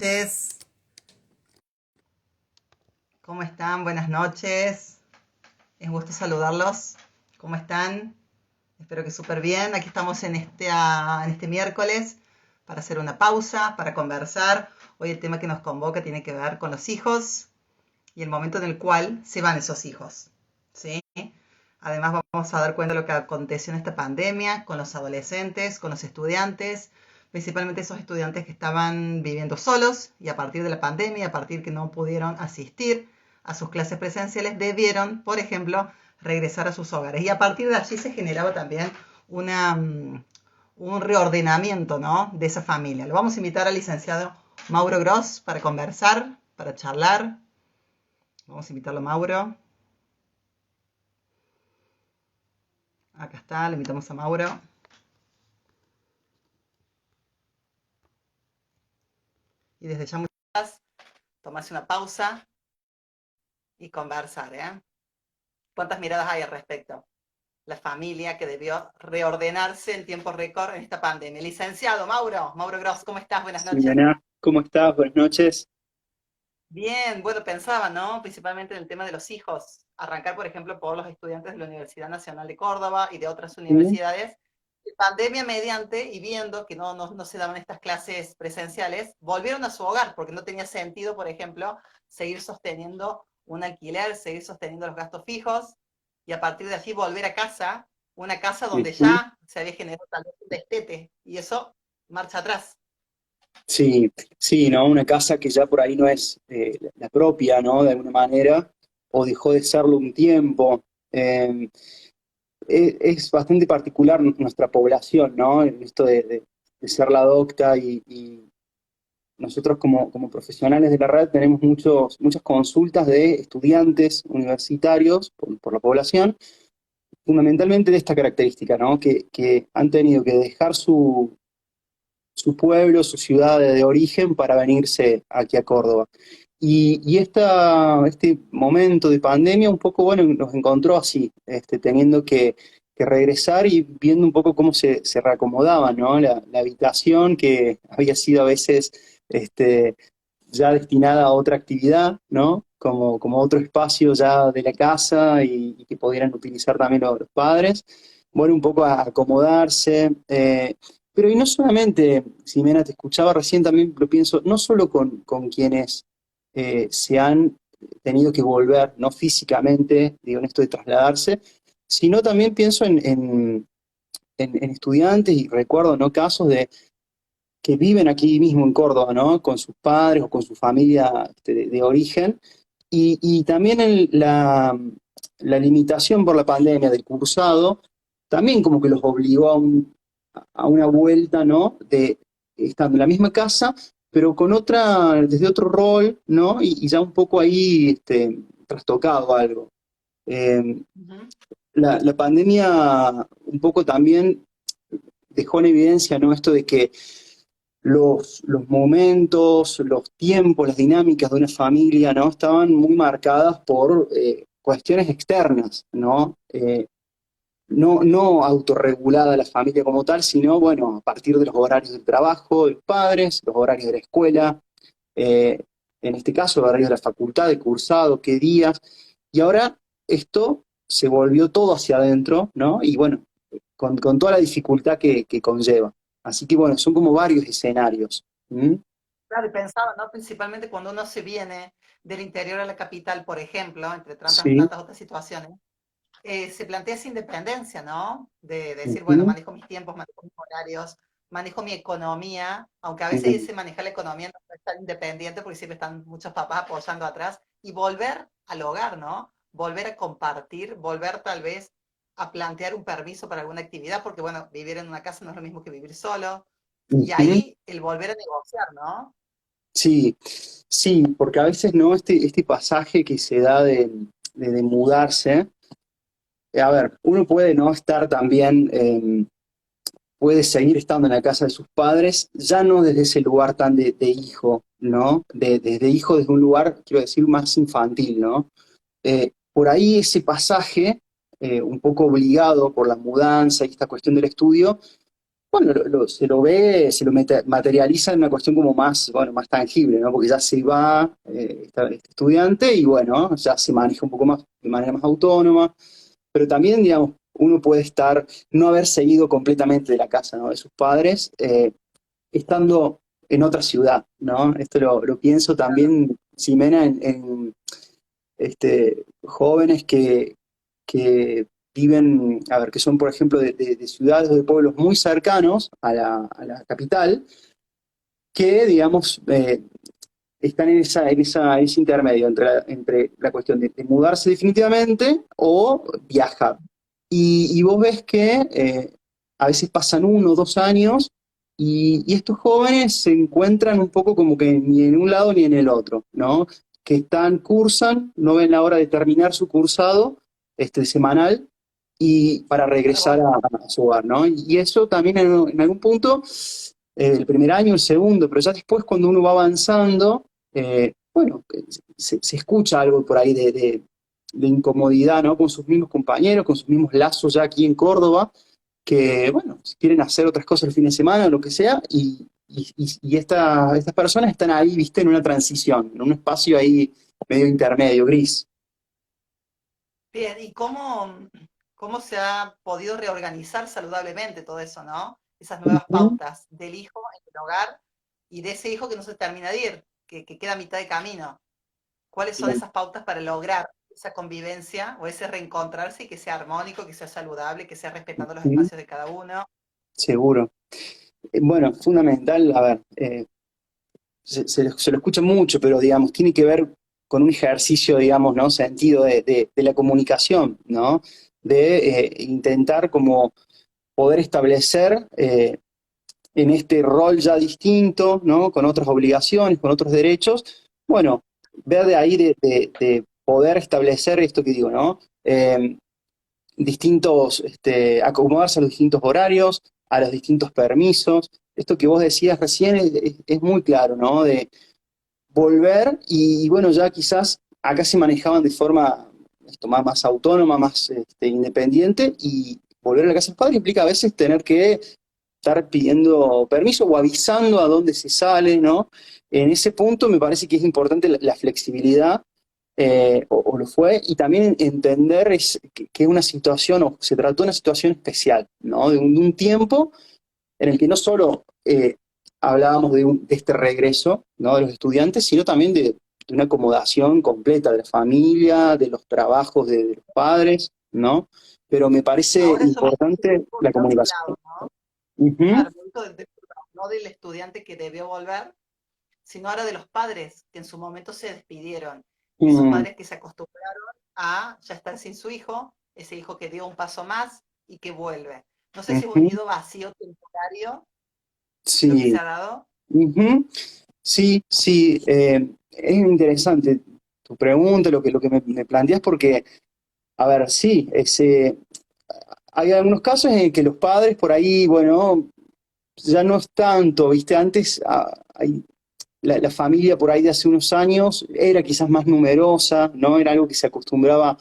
noches. ¿Cómo están? Buenas noches. Es un gusto saludarlos. ¿Cómo están? Espero que súper bien. Aquí estamos en este miércoles para hacer una pausa, para conversar. Hoy el tema que nos convoca tiene que ver con los hijos y el momento en el cual se van esos hijos, ¿sí? Además vamos a dar cuenta de lo que aconteció en esta pandemia con los adolescentes, con los estudiantes, principalmente esos estudiantes que estaban viviendo solos y a partir de la pandemia, a partir que no pudieron asistir a sus clases presenciales, debieron, por ejemplo, regresar a sus hogares. Y a partir de allí se generaba también una, un reordenamiento, ¿no?, de esa familia. Lo vamos a invitar al licenciado Mauro Gross para conversar, para charlar. Vamos a invitarlo a Mauro. Acá está, le invitamos a Mauro. Y desde ya muchas gracias. Tomarse una pausa y conversar, ¿eh? ¿Cuántas miradas hay al respecto? La familia que debió reordenarse en tiempo récord en esta pandemia. Licenciado Mauro Gross, ¿cómo estás? Buenas noches. Jimena, ¿cómo estás? Buenas noches. Bien, bueno, pensaba, ¿no? Principalmente en el tema de los hijos. Arrancar, por ejemplo, por los estudiantes de la Universidad Nacional de Córdoba y de otras Sí, universidades. Pandemia mediante y viendo que no se daban estas clases presenciales, volvieron a su hogar porque no tenía sentido, por ejemplo, seguir sosteniendo un alquiler, seguir sosteniendo los gastos fijos y a partir de allí volver a casa, una casa donde ujú. ya se había generado tal vez un destete y eso marcha atrás. Sí, sí, ¿no? Una casa que ya por ahí no es la propia, ¿no? De alguna manera, o dejó de serlo un tiempo. Eh, es bastante particular nuestra población, ¿no? En esto de ser la docta y nosotros como profesionales de la red tenemos muchas consultas de estudiantes universitarios por la población, fundamentalmente de esta característica, ¿no? Que han tenido que dejar su pueblo, su ciudad de origen para venirse aquí a Córdoba. Este momento de pandemia un poco, bueno, nos encontró así, teniendo que regresar y viendo un poco cómo se reacomodaba, ¿no? La habitación que había sido a veces este, ya destinada a otra actividad, ¿no? Como otro espacio ya de la casa y que pudieran utilizar también los padres. Bueno, un poco a acomodarse. Pero y no solamente, Ximena, te escuchaba recién, también lo pienso, no solo con quienes se han tenido que volver, no físicamente, digo, en esto de trasladarse, sino también pienso en estudiantes y recuerdo, ¿no?, casos de que viven aquí mismo en Córdoba, ¿no? Con sus padres o con su familia de origen. Y también la limitación por la pandemia del cursado, también como que los obligó a una vuelta, ¿no? De estando en la misma casa, pero con desde otro rol, ¿no? Y ya un poco ahí trastocado algo. Eh, Ujú. la pandemia un poco también dejó en evidencia, ¿no? Esto de que los momentos, los tiempos, las dinámicas de una familia, ¿no? Estaban muy marcadas por cuestiones externas, ¿no? No autorregulada la familia como tal, sino, bueno, a partir de los horarios del trabajo de los padres, los horarios de la escuela, eh, en este caso, los horarios de la facultad, de cursado, qué días, y ahora esto se volvió todo hacia adentro, ¿no? Y bueno, con toda la dificultad que conlleva. Así que bueno, son como varios escenarios. ¿Mm? Claro, y pensaba, ¿no? Principalmente cuando uno se viene del interior a la capital, por ejemplo, entre Sí. tantas otras situaciones, se plantea esa independencia, ¿no? De decir, bueno, Ujú, manejo mis tiempos, manejo mis horarios, manejo mi economía, aunque a veces ujú. ese manejar la economía no es tan independiente porque siempre están muchos papás apoyando atrás, y volver al hogar, ¿no? Volver a compartir, volver tal vez a plantear un permiso para alguna actividad, porque bueno, vivir en una casa no es lo mismo que vivir solo, y Ujú. ahí el volver a negociar, ¿no? Sí, sí, porque a veces no, este pasaje que se da de mudarse, a ver, uno puede no estar también, puede seguir estando en la casa de sus padres, ya no desde ese lugar tan de hijo, ¿no? Desde hijo, desde un lugar, quiero decir, más infantil, ¿no? Por ahí ese pasaje, un poco obligado por la mudanza y esta cuestión del estudio, bueno, se lo ve, materializa en una cuestión como más, bueno, más tangible, ¿no? Porque ya se va este estudiante y bueno, ya se maneja un poco más, de manera más autónoma, pero también, digamos, uno puede estar, no haber seguido completamente de la casa, ¿no? De sus padres, estando en otra ciudad, ¿no? Esto lo pienso también, Ximena, jóvenes que viven, a ver, que son, por ejemplo, de ciudades o de pueblos muy cercanos a la capital, que, digamos, están en ese intermedio entre la cuestión de mudarse definitivamente o viajar. Y vos ves que a veces pasan 1 o 2 años y estos jóvenes se encuentran un poco como que ni en un lado ni en el otro, ¿no? Que cursan, no ven la hora de terminar su cursado semanal y para Para regresar volver. a su hogar, ¿no? Y eso también en algún punto, el primer año, el segundo, pero ya después cuando uno va avanzando, bueno, se escucha algo por ahí de incomodidad, ¿no? Con sus mismos compañeros, con sus mismos lazos ya aquí en Córdoba, que, bueno, si quieren hacer otras cosas el fin de semana o lo que sea, estas personas están ahí, viste, en una transición, en un espacio ahí medio intermedio, gris. Bien, ¿y cómo se ha podido reorganizar saludablemente todo eso, ¿no? Esas nuevas Ujú. pautas del hijo en el hogar y de ese hijo que no se termina de ir, que queda a mitad de camino. ¿Cuáles son Bien, esas pautas para lograr esa convivencia o ese reencontrarse y que sea armónico, que sea saludable, que sea respetando los ujú, espacios de cada uno? seguro. Bueno, fundamental, a ver, se lo escucha mucho, pero digamos, tiene que ver con un ejercicio, digamos, ¿no? Sentido de la comunicación, ¿no? De intentar como poder establecer en este rol ya distinto, ¿no? Con otras obligaciones, con otros derechos, bueno, ver de ahí de poder establecer esto que digo, ¿no? Distintos, acomodarse a los distintos horarios, a los distintos permisos. Esto que vos decías recién es muy claro, ¿no? De volver y bueno, ya quizás acá se manejaban de forma más autónoma, más independiente y volver a la casa del padre implica a veces tener que estar pidiendo permiso o avisando a dónde se sale, ¿no? En ese punto me parece que es importante la flexibilidad, o lo fue, y también entender que es una situación, o se trató de una situación especial, ¿no? De un tiempo en el que no solo hablábamos de este regreso, ¿no? De los estudiantes, sino también de una acomodación completa de la familia, de los trabajos de los padres, ¿no? Pero me parece Ahora somos importante producto la del otro comunicación. lado, ¿no? Ujú. Claro, producto del otro lado, no del estudiante que debió volver, sino ahora de los padres que en su momento se despidieron. Esos Mm, padres que se acostumbraron a ya estar sin su hijo, ese hijo que dio un paso más y que vuelve. No sé si es un ujú. nido vacío temporario lo que se Sí, ha dado. ujú. Sí, sí, es interesante tu pregunta, lo que me planteas, porque, a ver, sí, hay algunos casos en que los padres por ahí, bueno, ya no es tanto, ¿viste? Antes la familia por ahí de hace unos años era quizás más numerosa, ¿no? Era algo que se acostumbraba,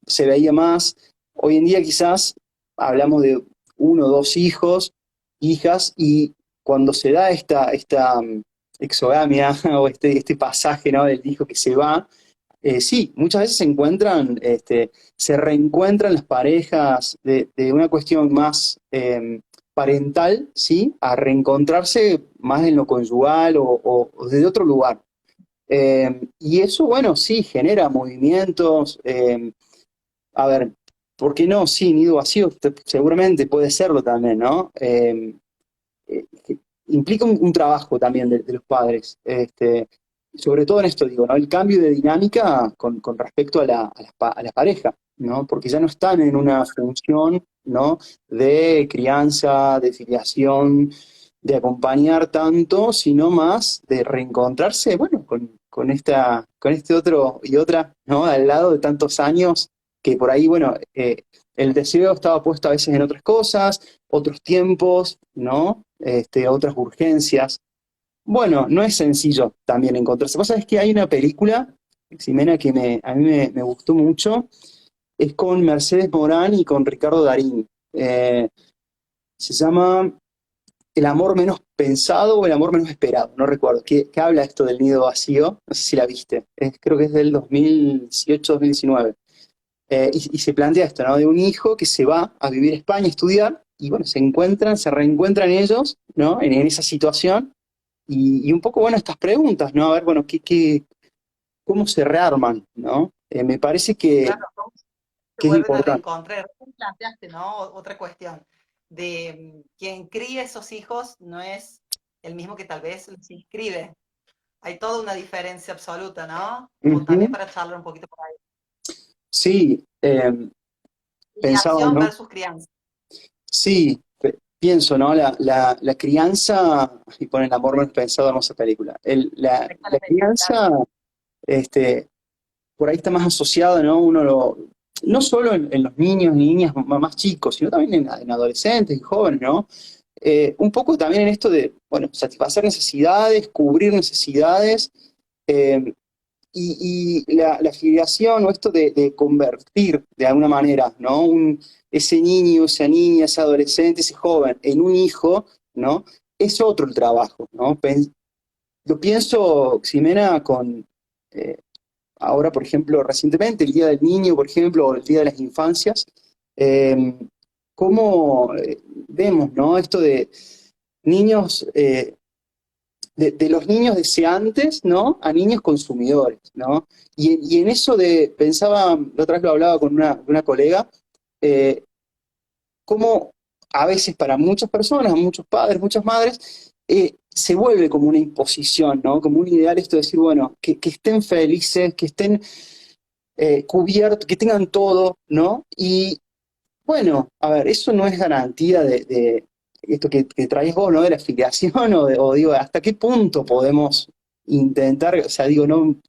se veía más. Hoy en día quizás hablamos de 1 o 2 hijos, hijas, y cuando se da esta exogamia o este pasaje, ¿no? Del hijo que se va, sí, muchas veces se encuentran, se reencuentran las parejas de una cuestión más parental, ¿sí? A reencontrarse más en lo conyugal o desde otro lugar. Y eso, bueno, sí, genera movimientos. A ver, ¿por qué no? Sí, nido vacío seguramente puede serlo también, ¿no? Que implica un trabajo también de los padres. Sobre todo en esto, digo, ¿no? El cambio de dinámica con respecto a la pareja, ¿no? Porque ya no están en una función, ¿no? De crianza, de filiación, de acompañar tanto, sino más de reencontrarse, bueno, con este otro y otra, ¿no? Al lado de tantos años que por ahí, bueno, el deseo estaba puesto a veces en otras cosas, otros tiempos, ¿no? Otras urgencias. Bueno, no es sencillo también encontrarse. Vos sabés que hay una película, Ximena, que a mí me gustó mucho, es con Mercedes Morán y con Ricardo Darín. Se llama el amor menos pensado o el amor menos esperado, no recuerdo. ¿Qué habla esto del nido vacío? No sé si la viste. Creo que es del 2018-2019. Y se plantea esto, ¿no? De un hijo que se va a vivir a España a estudiar y bueno, se reencuentran ellos, ¿no? En esa situación y un poco, bueno, estas preguntas, ¿no? A ver, bueno, cómo se rearman, ¿no? Me parece Claro, ¿cómo se que es vuelven a importante. reencontrar? Tú planteaste, ¿no? Otra cuestión de quien cría esos hijos no es el mismo que tal vez los inscribe. Hay toda una diferencia absoluta, ¿no? Como también Ujú. para charlar un poquito por ahí. Sí, pensaba, Filiación ¿no? versus crianza. Sí, pienso, ¿no? La crianza, y ponen amor menos pensado, hermosa película. Esta La la película, crianza, este, por ahí está más asociada, ¿no? No solo en los niños y niñas más chicos, sino también en adolescentes y jóvenes, ¿no? Un poco también en esto de, bueno, satisfacer necesidades, cubrir necesidades, eh, la filiación o esto de convertir de alguna manera, ¿no? Ese niño, esa niña, ese adolescente, ese joven en un hijo, ¿no? Es otro el trabajo, ¿no? Lo pienso, Ximena, eh, ahora, por ejemplo, recientemente, el Día del Niño, por ejemplo, o el Día de las Infancias, eh, cómo vemos, ¿no? Esto de niños, de los niños deseantes, ¿no? A niños consumidores, ¿no? Y en eso pensaba, la otra vez lo hablaba con una colega, eh, cómo a veces para muchas personas, muchos padres, muchas madres, se vuelve como una imposición, ¿no? Como un ideal esto de decir, bueno, que estén felices, que estén cubiertos, que tengan todo, ¿no? Y bueno, a ver, eso no es garantía de esto que traes vos, ¿no? De la afiliación o digo, ¿hasta qué punto podemos intentar, o sea, digo, ¿no?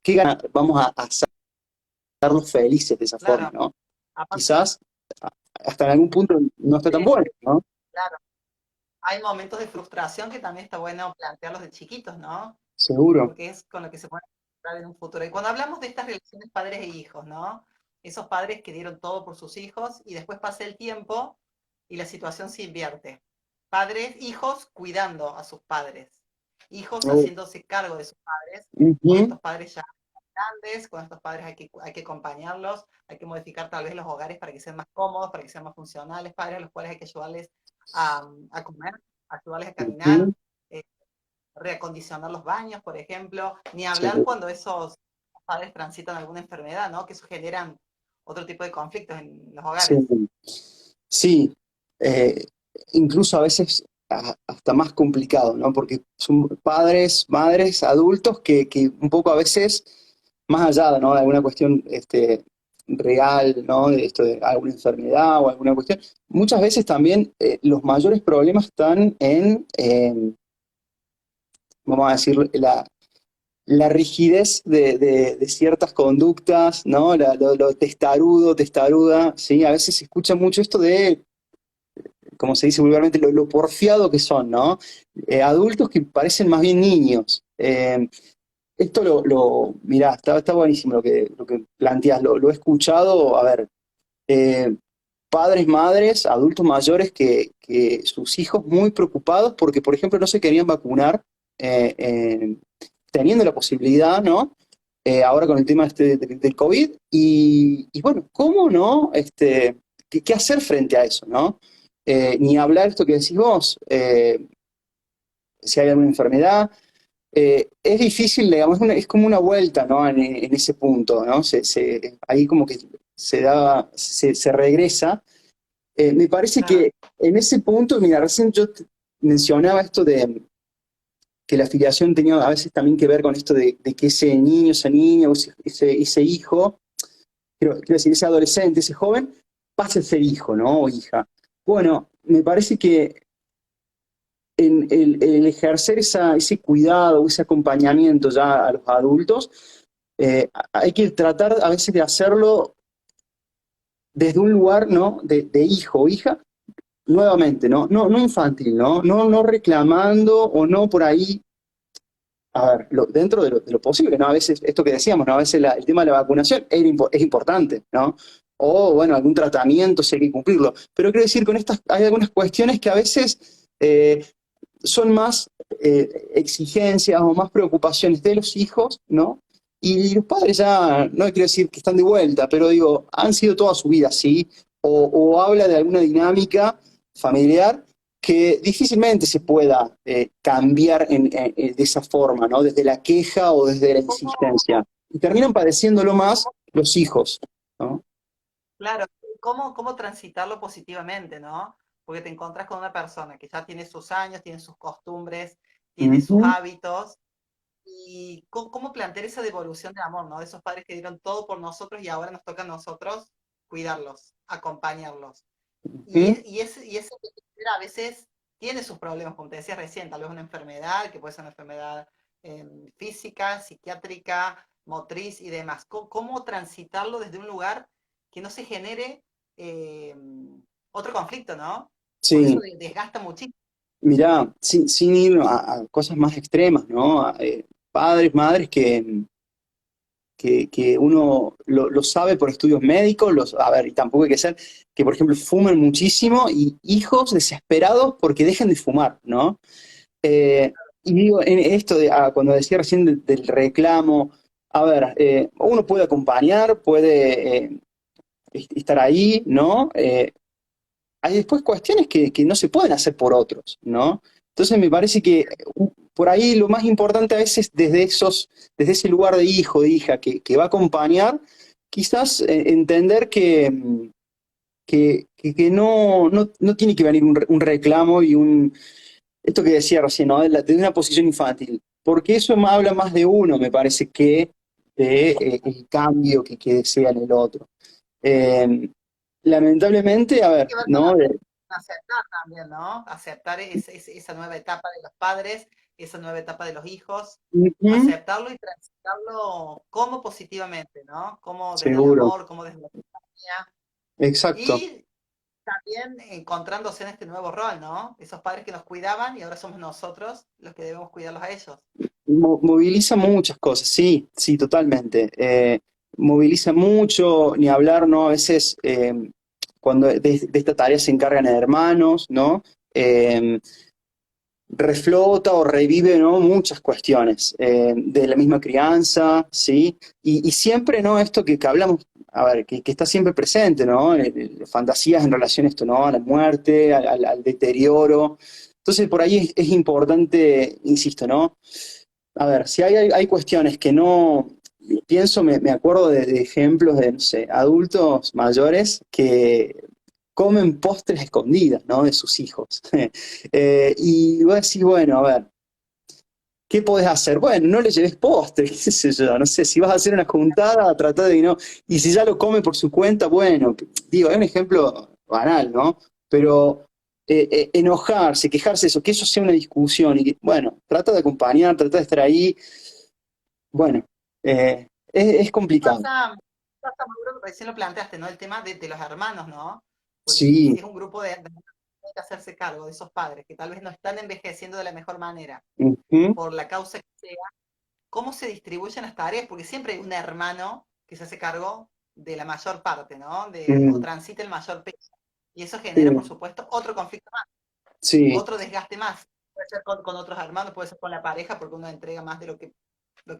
Vamos a hacerlos felices de esa forma, claro. ¿no? Aparte, Quizás hasta en algún punto no está tan bueno, ¿no? claro, hay momentos de frustración que también está bueno plantearlos de chiquitos, ¿no? Seguro. Porque es con lo que se puede encontrar en un futuro. Y cuando hablamos de estas relaciones padres e hijos, ¿no? Esos padres que dieron todo por sus hijos y después pasa el tiempo y la situación se invierte. Padres, hijos cuidando a sus padres, hijos Oh, haciéndose cargo de sus padres, con ujú, estos padres ya grandes, con estos padres hay que acompañarlos, hay que modificar tal vez los hogares para que sean más cómodos, para que sean más funcionales, padres a los cuales hay que ayudarles a comer, ayudarles a caminar, ujú, eh, reacondicionar los baños, por ejemplo, ni hablar seguro. cuando esos padres transitan alguna enfermedad, ¿no? Que eso generan otro tipo de conflictos en los Sí, hogares. sí, eh, incluso a veces hasta más complicado, ¿no? Porque son padres, madres, adultos que un poco a veces, más allá, ¿no? De alguna cuestión real, ¿no? De esto de alguna enfermedad o alguna cuestión, muchas veces también los mayores problemas están vamos a decir, la rigidez de ciertas conductas, ¿no? Lo testarudo, testaruda, ¿sí? A veces se escucha mucho esto de como se dice vulgarmente, lo porfiado que son, ¿no? Adultos que parecen más bien niños. Esto mirá, está buenísimo lo que planteas, lo he escuchado, a ver, eh, padres, madres, adultos mayores que sus hijos muy preocupados porque, por ejemplo, no se querían vacunar, teniendo la posibilidad, ¿no? Ahora con el tema del COVID, y bueno, ¿cómo no? ¿Qué hacer frente a eso, no? Ni hablar esto que decís vos, si hay alguna enfermedad. Es difícil, digamos, es como una vuelta, ¿no? En ese punto, ¿no? Ahí como que se regresa. Me parece Claro, que en ese punto, mira, recién yo mencionaba esto de que la afiliación tenía a veces también que ver con esto de que ese niño, esa niña, o ese hijo, quiero decir, ese adolescente, ese joven, pase a ser hijo, ¿no? O hija. Bueno, me parece que en el ejercer ese cuidado, ese acompañamiento ya a los adultos, hay que tratar a veces de hacerlo desde un lugar, ¿no? De hijo o hija, nuevamente, ¿no? No infantil, ¿no? No reclamando o no por ahí, a ver, dentro de lo posible, ¿no? A veces, esto que decíamos, ¿no? A veces el tema de la vacunación es importante, ¿no? O, bueno, algún tratamiento, si hay que cumplirlo. Pero quiero decir, con estas, hay algunas cuestiones que a veces son más exigencias o más preocupaciones de los hijos, ¿no? Y los padres ya, no quiero decir que están de vuelta, pero digo, han sido toda su vida así, o habla de alguna dinámica familiar que difícilmente se pueda cambiar de esa forma, ¿no? Desde la queja o desde la ¿Cómo, insistencia. Y terminan padeciéndolo más cómo, los hijos, ¿no? claro, cómo transitarlo positivamente, ¿no? Porque te encontrás con una persona que ya tiene sus años, tiene sus costumbres, tiene sus Ujú. hábitos, y cómo plantear esa devolución de amor, ¿no? De esos padres que dieron todo por nosotros y ahora nos toca a nosotros cuidarlos, acompañarlos. Ujú. Y ese que a veces tiene sus problemas, como te decía recién, tal vez una enfermedad, que puede ser una enfermedad física, psiquiátrica, motriz y demás. ¿Cómo transitarlo desde un lugar que no se genere eh, otro conflicto, ¿no? Porque eso Sí, desgasta muchísimo. mirá, sin ir a cosas más extremas, ¿no? Padres, madres que uno lo sabe por estudios médicos, a ver, y tampoco hay que ser que, por ejemplo, fumen muchísimo y hijos desesperados porque dejen de fumar, ¿no? Y digo, en esto cuando decía recién del reclamo, a ver, uno puede acompañar, puede estar ahí, ¿no? Hay después cuestiones que no se pueden hacer por otros, ¿no? Entonces me parece que por ahí lo más importante a veces desde ese lugar de hijo, de hija que va a acompañar, quizás entender que no tiene que venir un reclamo y esto que decía recién, ¿no? De una posición infantil, porque eso habla más de uno, me parece, que de el cambio que desea en el otro. Eh, Lamentablemente, a Tiene ver, que ver con ¿no? aceptar también, ¿no? Aceptar esa nueva etapa de los padres, esa nueva etapa de los hijos, Ujú. aceptarlo y transitarlo como positivamente, ¿no? Como desde el Seguro, amor, como desde la compañía. exacto. Y también encontrándose en este nuevo rol, ¿no? Esos padres que nos cuidaban y ahora somos nosotros los que debemos cuidarlos a ellos. Moviliza muchas cosas, sí, sí, totalmente. Moviliza mucho, ni hablar, ¿no? A veces cuando de esta tarea se encargan hermanos, ¿no? Eh, Reflota o revive, ¿no? Muchas cuestiones de la misma crianza, ¿sí? Y siempre, ¿no? Esto que hablamos, a ver, que está siempre presente, ¿no? Fantasías en relación a esto, ¿no? A la muerte, al deterioro. Entonces, por ahí es importante, insisto, ¿no? A ver, si hay cuestiones que no, pienso, me acuerdo de ejemplos de, no sé, adultos mayores que comen postres escondidas, ¿no? De sus hijos. Y vos decís, bueno, a ver, ¿qué podés hacer? Bueno, no le lleves postre, qué sé yo, no sé, si vas a hacer una juntada, trata de no, y si ya lo come por su cuenta, bueno, digo, es un ejemplo banal, ¿no? Pero enojarse, quejarse de eso, que eso sea una discusión, y que, bueno, trata de acompañar, trata de estar ahí, bueno, es complicado. Pasa Mauro, que recién lo planteaste, ¿no? El tema de los hermanos, ¿no? Porque si Sí, es un grupo de hermanos, hay que hacerse cargo de esos padres que tal vez no están envejeciendo de la mejor manera, ujú, por la causa que sea, ¿cómo se distribuyen las tareas? Porque siempre hay un hermano que se hace cargo de la mayor parte, ¿no? O mm, transita el mayor peso. Y eso genera, por sí, supuesto, otro conflicto más, sí, otro desgaste más. Puede ser con otros hermanos, puede ser con la pareja, porque uno entrega más de lo que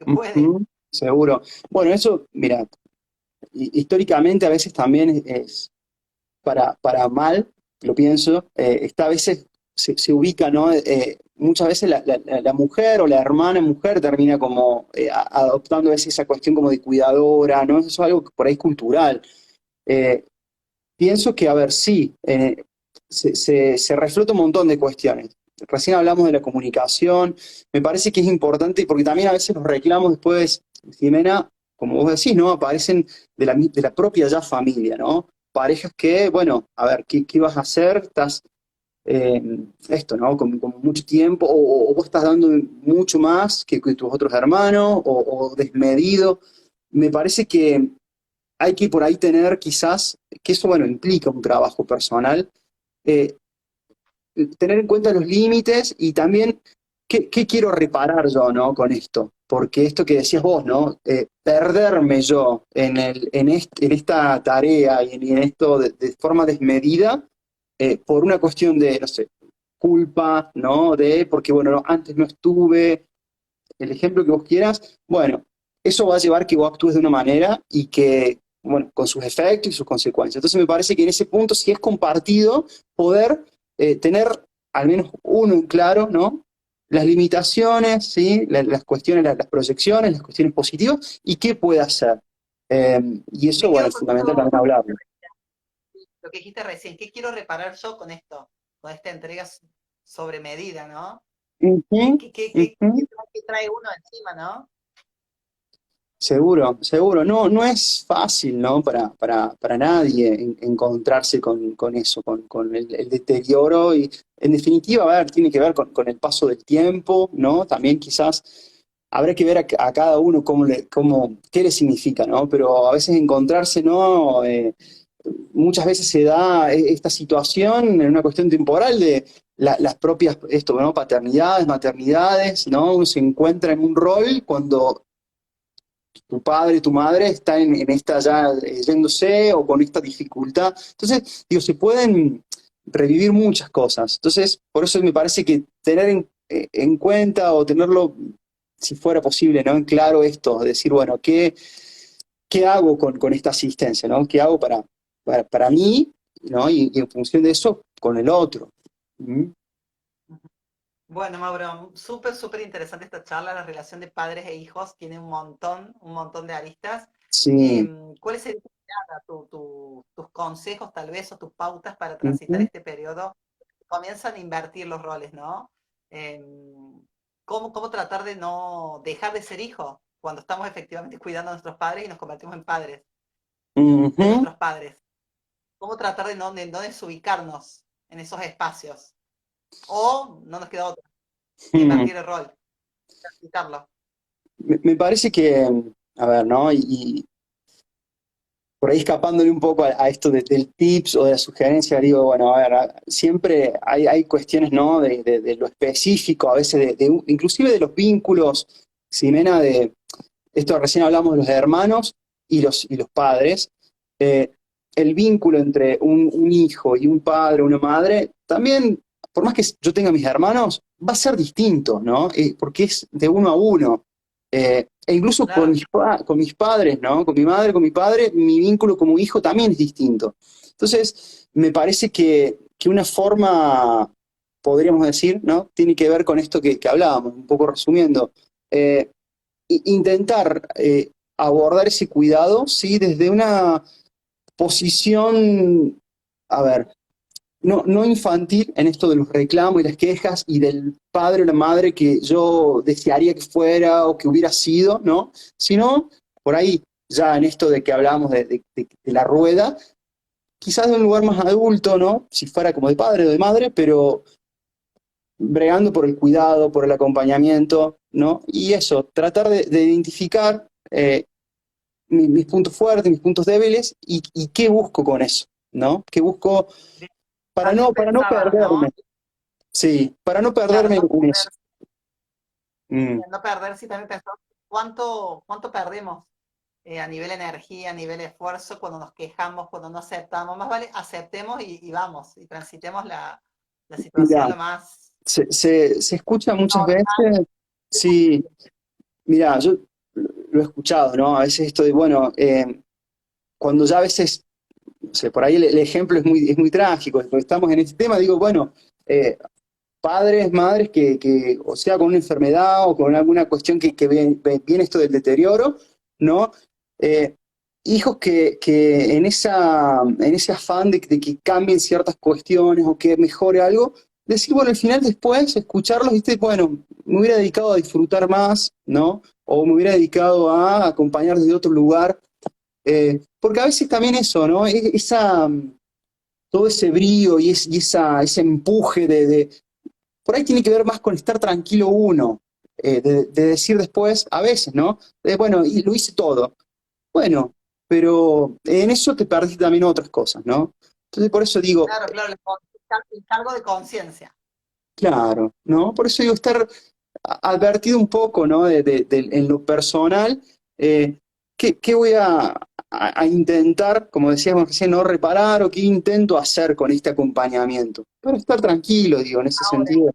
puede. ujú, seguro. Bueno, eso, mira, históricamente a veces también es para mal, lo pienso, está a veces se ubica, ¿no? Muchas veces la mujer o la hermana mujer termina como adoptando a veces esa cuestión como de cuidadora, ¿no? Eso es algo que por ahí es cultural. Eh, Pienso que, a ver, sí, se reflota un montón de cuestiones. Recién hablamos de la comunicación, me parece que es importante porque también a veces los reclamos después, Jimena, como vos decís, ¿no? Aparecen de la propia ya familia, ¿no? Parejas que, bueno, a ver, ¿qué vas a hacer? Estás, eh, esto, ¿no? Con mucho tiempo, o vos estás dando mucho más que tus otros hermanos, o desmedido. Me parece que hay que por ahí tener quizás, que eso, bueno, implica un trabajo personal, eh, tener en cuenta los límites y también qué quiero reparar yo, ¿no? Con esto. Porque esto que decías vos, ¿no? Perderme yo en esta tarea y en esto de forma desmedida por una cuestión de, no sé, culpa, ¿no? De, porque, bueno, no, antes no estuve, el ejemplo que vos quieras, bueno, eso va a llevar que vos actúes de una manera y que, bueno, con sus efectos y sus consecuencias. Entonces me parece que en ese punto, si es compartido, poder tener al menos uno en claro, ¿no? Las limitaciones, ¿sí? Las cuestiones, las proyecciones, las cuestiones positivas y qué puede hacer. Y eso, Me bueno, quedo es con fundamental eso, también hablarlo. lo que dijiste recién. ¿Qué quiero reparar yo con esto? Con esta entrega sobre medida, ¿no? ¿Qué, Ujú, qué, qué, qué, ujú. qué trae uno encima, ¿no? Seguro, seguro. No, no es fácil, ¿no? Para nadie encontrarse con eso, con el deterioro y, en definitiva, a ver, tiene que ver con el paso del tiempo, ¿no? También quizás habrá que ver a cada uno qué le significa, ¿no? Pero a veces encontrarse, ¿no? Muchas veces se da esta situación en una cuestión temporal de las propias, esto, ¿no? Paternidades, maternidades, ¿no? Uno se encuentra en un rol cuando tu padre, tu madre está en esta ya yéndose o con esta dificultad. Entonces, digo, se pueden revivir muchas cosas. Entonces, por eso me parece que tener en cuenta o tenerlo, si fuera posible, ¿no? En claro esto, decir, bueno, ¿qué hago con esta asistencia, ¿no? ¿Qué hago para mí, ¿no? Y en función de eso, con el otro. ¿Mm? Bueno, Mauro, súper, súper interesante esta charla. La relación de padres e hijos tiene un montón de aristas. Sí. ¿Cuáles serían tus consejos, tal vez, o tus pautas para transitar Ujú, este periodo? Comienzan a invertir los roles, ¿no? Em, ¿Cómo tratar de no dejar de ser hijo cuando estamos efectivamente cuidando a nuestros padres y nos convertimos en padres de ujú, nuestros padres? ¿Cómo tratar de no desubicarnos en esos espacios? O no nos queda otra que ujú. invertir el rol, transitarlo. Me parece que, a ver, ¿no? Y por ahí escapándole un poco a esto del tips o de la sugerencia, digo, bueno, a ver, siempre hay cuestiones, ¿no? De lo específico, a veces inclusive de los vínculos, Ximena, de esto recién hablamos de los hermanos y los padres. Eh, el vínculo entre un hijo y un padre, una madre, también, por más que yo tenga mis hermanos, va a ser distinto, ¿no? Porque es de uno a uno. E incluso con Claro, mis padres, ¿no? Con mi madre, con mi padre, mi vínculo como hijo también es distinto. Entonces, me parece que una forma, podríamos decir, ¿no? Tiene que ver con esto que hablábamos, un poco resumiendo. Eh, Intentar abordar ese cuidado, ¿sí? Desde una posición, a ver, no infantil en esto de los reclamos y las quejas y del padre o la madre que yo desearía que fuera o que hubiera sido, ¿no? Sino por ahí, ya en esto de que hablábamos de la rueda, quizás de un lugar más adulto, ¿no? Si fuera como de padre o de madre, pero bregando por el cuidado, por el acompañamiento, ¿no? Y eso, tratar de identificar mis puntos fuertes, mis puntos débiles y qué busco con eso, ¿no? ¿Qué busco también para no pensaba, ¿no? perderme? Sí, para no Claro, perderme en eso. Mm, no perder, sí, también pensaba cuánto perdemos a nivel energía, a nivel esfuerzo, cuando nos quejamos, cuando no aceptamos. Más vale aceptemos y vamos, y transitemos la situación mira, lo más se escucha muchas normal. veces, sí, mira, yo lo he escuchado, ¿no? A veces esto de, bueno, cuando ya a veces, no sé, por ahí el ejemplo es muy trágico, porque estamos en este tema, digo, bueno, eh, padres, madres o sea, con una enfermedad o con alguna cuestión que viene esto del deterioro, ¿no? Eh, Hijos que en ese afán de que cambien ciertas cuestiones o que mejore algo, decir, bueno, al final después, escucharlos, viste, bueno, me hubiera dedicado a disfrutar más, ¿no? O me hubiera dedicado a acompañar desde otro lugar. Porque a veces también eso, ¿no? Todo ese brío ese empuje por ahí tiene que ver más con estar tranquilo uno, de decir después, a veces, ¿no? Bueno, y lo hice todo. Bueno, pero en eso te perdiste también otras cosas, ¿no? Entonces por eso digo, Claro, claro, el cargo de conciencia. claro, ¿no? Por eso digo, estar advertido un poco, ¿no? En lo personal, ¿qué voy a intentar, como decíamos recién, no reparar o qué intento hacer con este acompañamiento. Para estar tranquilo, digo, en ese Ahora, sentido.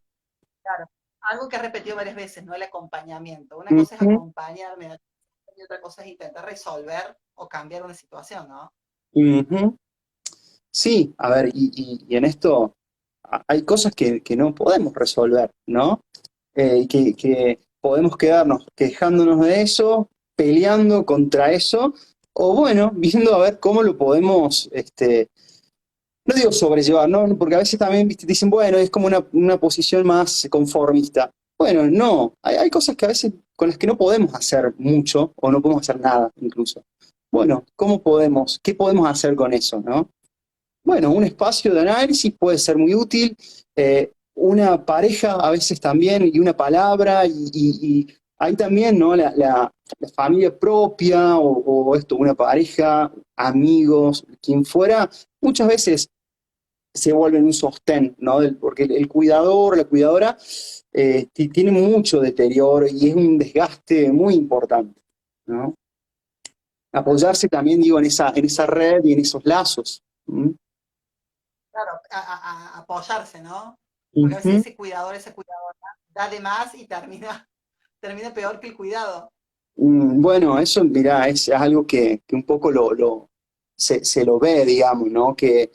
claro, algo que he repetido varias veces, ¿no? El acompañamiento. Una cosa es Ujú, acompañarme y otra cosa es intentar resolver o cambiar una situación, ¿no? ujú. Sí, a ver, y en esto hay cosas que no podemos resolver, ¿no? Que podemos quedarnos quejándonos de eso, peleando contra eso, o bueno, viendo a ver cómo lo podemos, no digo sobrellevar, ¿no? Porque a veces también ¿viste? Dicen, bueno, es como una posición más conformista. Bueno, no, hay cosas que a veces con las que no podemos hacer mucho o no podemos hacer nada incluso. Bueno, ¿cómo podemos, qué podemos hacer con eso, ¿no? Bueno, un espacio de análisis puede ser muy útil, una pareja a veces también, y una palabra, y hay también, ¿no? La familia propia, o esto, una pareja, amigos, quien fuera, muchas veces se vuelven un sostén, ¿no? Porque el cuidador, la cuidadora, tiene mucho deterioro y es un desgaste muy importante, ¿no? Apoyarse también, digo, en esa red y en esos lazos. ¿Mm? Claro, apoyarse, ¿no? Porque a veces Ujú. ese cuidador, esa cuidadora, da de más y termina peor que el cuidado. Bueno, eso, mirá, es algo que un poco se lo ve, digamos, ¿no? Que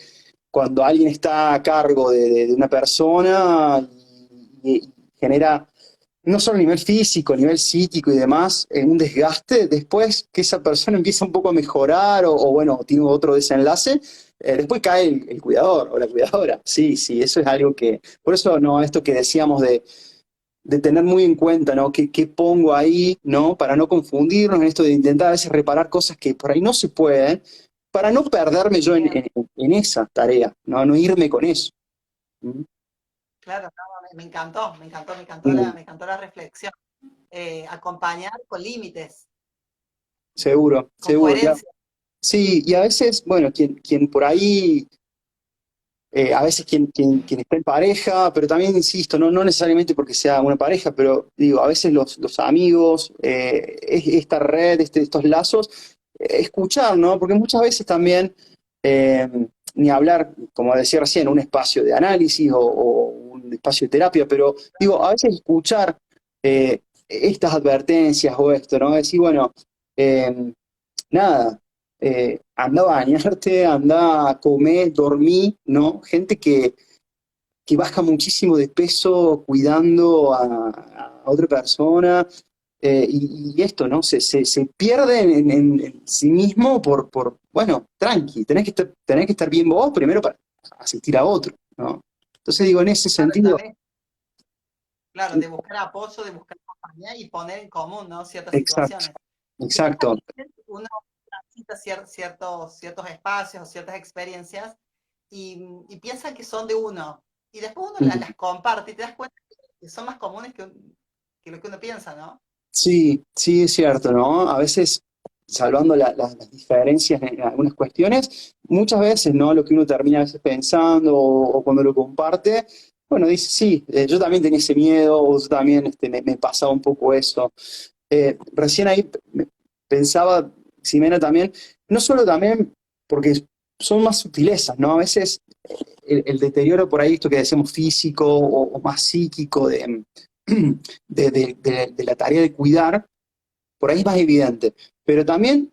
cuando alguien está a cargo de una persona y genera no solo a nivel físico, a nivel psíquico y demás, un desgaste, después que esa persona empieza un poco a mejorar o bueno, tiene otro desenlace, después cae el cuidador o la cuidadora. Sí, sí, eso es algo que, por eso, no, esto que decíamos de tener muy en cuenta, ¿no? ¿Qué pongo ahí, ¿no? Para no confundirnos en esto de intentar a veces reparar cosas que por ahí no se pueden, para no perderme yo Bien, en esa tarea, ¿no? No irme con eso. ¿Mm? claro, no, me encantó, Mm, me encantó la reflexión. Acompañar con límites, seguro, con seguro. coherencia. Sí, y a veces, bueno, quien por ahí, a veces quien está en pareja, pero también insisto, no necesariamente porque sea una pareja, pero digo, a veces los amigos, esta red, estos lazos, escuchar, ¿no? Porque muchas veces también, eh, ni hablar, como decía recién, un espacio de análisis o un espacio de terapia, pero digo, a veces escuchar estas advertencias o esto, ¿no? Decir, bueno, eh, nada, anda a bañarte, anda a comer, dormir, ¿no? Gente que baja muchísimo de peso cuidando a otra persona, y esto, ¿no? Se pierde en sí mismo bueno, tranqui, tenés que estar bien vos primero para asistir a otro, ¿no? Entonces digo, en ese Claro, y sentido, también, claro, de buscar apoyo, de buscar compañía y poner en común, ¿no? Ciertas exacto, situaciones. Y muchas exacto. veces uno transita ciertos espacios, ciertas experiencias y piensa que son de uno. Y después uno las comparte y te das cuenta que son más comunes que lo que uno piensa, ¿no? Sí, sí, es cierto, ¿no? A veces, salvando las diferencias en algunas cuestiones, muchas veces, ¿no? Lo que uno termina a veces pensando o cuando lo comparte, bueno, dice, sí, yo también tenía ese miedo, o yo también me pasaba un poco eso. Recién ahí pensaba, Ximena, también, no solo también porque son más sutilezas, ¿no? A veces el deterioro por ahí, esto que decimos físico o más psíquico de la tarea de cuidar, por ahí es más evidente. Pero también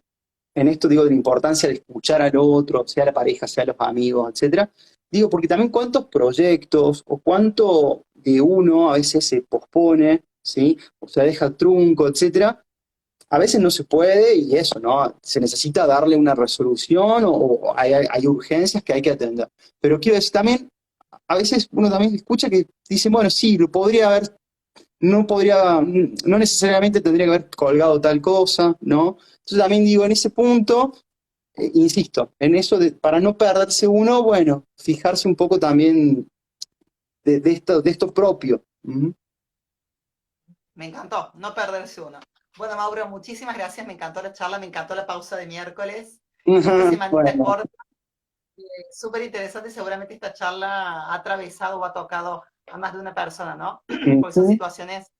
en esto digo de la importancia de escuchar al otro, sea la pareja, sea los amigos, etcétera. Digo, porque también cuántos proyectos o cuánto de uno a veces se pospone, ¿sí? O sea, deja trunco, etcétera. A veces no se puede y eso, ¿no? Se necesita darle una resolución o hay urgencias que hay que atender. Pero quiero decir también, a veces uno también escucha que dice, bueno, sí, lo podría haber no necesariamente tendría que haber colgado tal cosa, ¿no? Entonces también digo, en ese punto, insisto, en eso para no perderse uno, bueno, fijarse un poco también de esto propio. ¿Mm? Me encantó, no perderse uno. Bueno, Mauro, muchísimas gracias, me encantó la charla, me encantó la pausa de miércoles. Esta semanita Bueno, corta, súper interesante, seguramente esta charla ha atravesado o ha tocado a más de una persona, ¿no? Porque son ujú, situaciones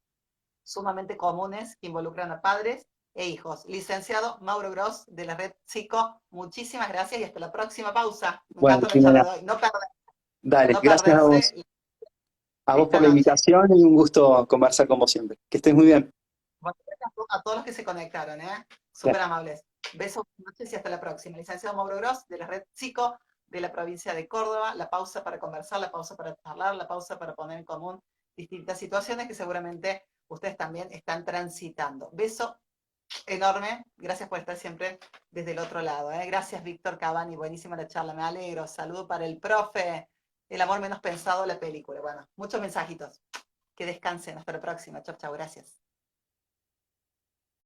sumamente comunes que involucran a padres e hijos. Licenciado Mauro Gross, de la Red Psico, muchísimas gracias y hasta la próxima pausa. Me Bueno, encanta la charla Jimena, de hoy. dale, No gracias perderse a vos esta por la noche. invitación y un gusto conversar como siempre. Que estés muy bien. Bueno, gracias a todos los que se conectaron, ¿eh? Bien. Súper amables. Besos, buenas noches y hasta la próxima. Licenciado Mauro Gross, de la Red Psico, de la provincia de Córdoba. La pausa para conversar, la pausa para charlar, la pausa para poner en común distintas situaciones que seguramente ustedes también están transitando. Beso enorme. Gracias por estar siempre desde el otro lado, ¿eh? Gracias, Víctor Cavani. Buenísima la charla, me alegro. Saludo para el profe. El amor menos pensado, la película. Bueno, muchos mensajitos. Que descansen. Hasta la próxima. Chau, chau. Gracias.